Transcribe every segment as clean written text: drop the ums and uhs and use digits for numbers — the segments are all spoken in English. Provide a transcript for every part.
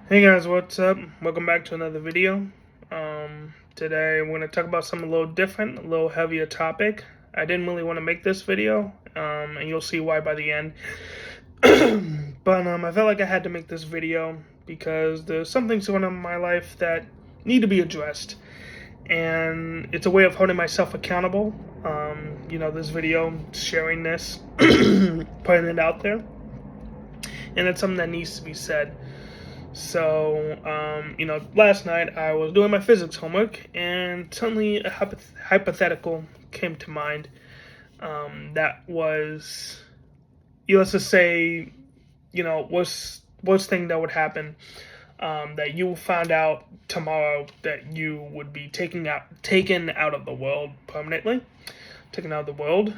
Hey guys, what's up? Welcome back to another video. Today we're going to talk about something a little different, a little heavier topic. I didn't really want to make this video, and you'll see why by the end. But I felt like I had to make this video because there's some things going on in my life that need to be addressed. And it's a way of holding myself accountable. This video, sharing this, putting it out there. And it's something that needs to be said. So, last night I was doing my physics homework, and suddenly a hypothetical came to mind. That was, let's just say, worst thing that would happen. That you found out tomorrow that you would be taken out of the world permanently, taken out of the world,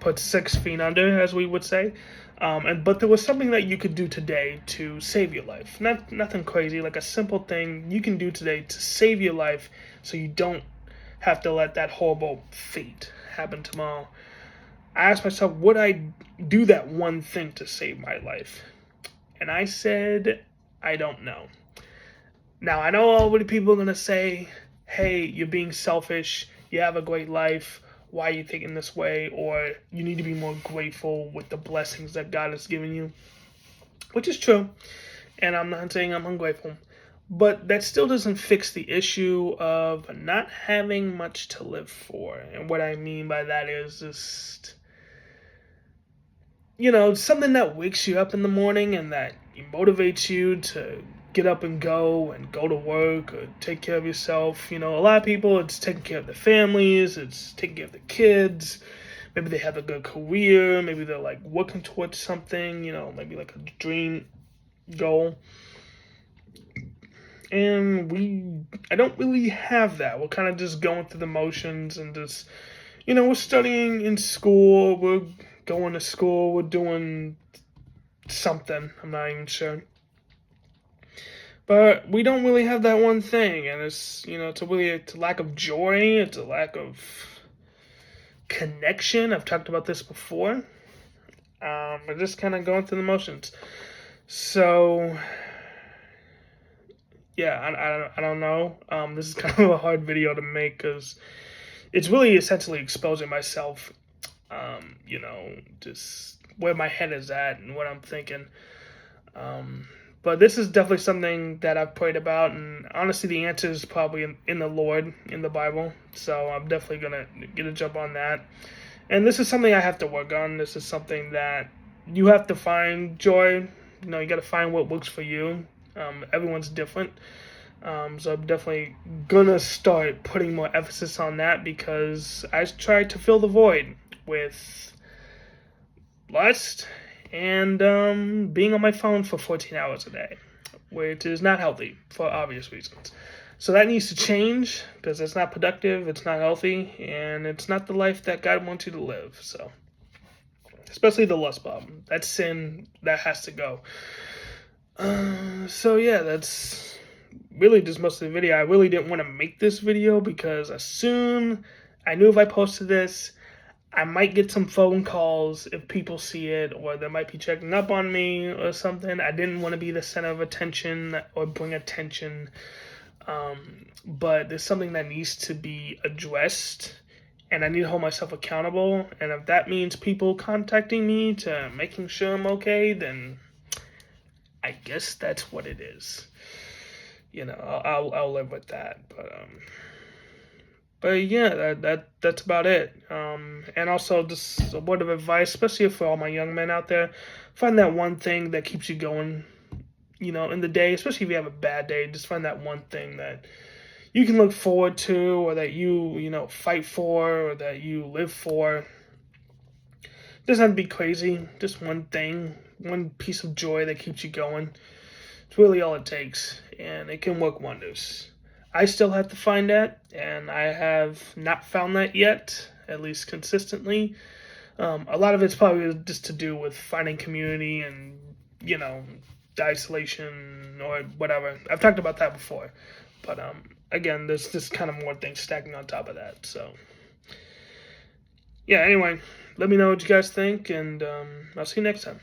put 6 feet under, as we would say. But there was something that you could do today to save your life. Nothing crazy, like a simple thing you can do today to save your life, so you don't have to let that horrible fate happen tomorrow. I asked myself, would I do that one thing to save my life? And I said, I don't know. Now, I know all the people are going to say, hey, you're being selfish, you have a great life, why are you thinking this way? Or you need to be more grateful with the blessings that God has given you, which is true. And I'm not saying I'm ungrateful, but that still doesn't fix the issue of not having much to live for. And what I mean by that is just, something that wakes you up in the morning and that motivates you to get up and go to work or take care of yourself. A lot of people, it's taking care of their families, it's taking care of the kids. Maybe they have a good career, maybe they're like working towards something, maybe like a dream goal. And I don't really have that. We're kind of just going through the motions and just, we're studying in school, we're going to school, we're doing something, I'm not even sure. But we don't really have that one thing, and it's it's a lack of joy, it's a lack of connection. I've talked about this before. We're just kind of going through the motions. So yeah, I don't know. This is kind of a hard video to make because it's really essentially exposing myself. Just where my head is at and what I'm thinking. But this is definitely something that I've prayed about, and honestly, the answer is probably in the Lord, in the Bible. So I'm definitely gonna get a jump on that. And this is something I have to work on. This is something that you have to find joy. You got to find what works for you. Everyone's different. So I'm definitely gonna start putting more emphasis on that because I tried to fill the void with lust and being on my phone for 14 hours a day, which is not healthy for obvious reasons. So that needs to change because it's not productive, it's not healthy, and it's not the life that God wants you to live. So, especially the lust problem, that sin that has to go. So yeah, that's really just most of the video. I really didn't want to make this video because I knew if I posted this, I might get some phone calls if people see it, or they might be checking up on me or something. I didn't want to be the center of attention or bring attention. But there's something that needs to be addressed, and I need to hold myself accountable. And if that means people contacting me to making sure I'm okay, then I guess that's what it is. I'll live with that. But yeah, that's about it. And also, just a word of advice, especially for all my young men out there: find that one thing that keeps you going. In the day, especially if you have a bad day, just find that one thing that you can look forward to, or that you fight for, or that you live for. It doesn't have to be crazy. Just one thing, one piece of joy that keeps you going. It's really all it takes, and it can work wonders. I still have to find that, and I have not found that yet, at least consistently. A lot of it's probably just to do with finding community and, the isolation or whatever. I've talked about that before. But again, there's just kind of more things stacking on top of that. So, yeah, anyway, let me know what you guys think, and I'll see you next time.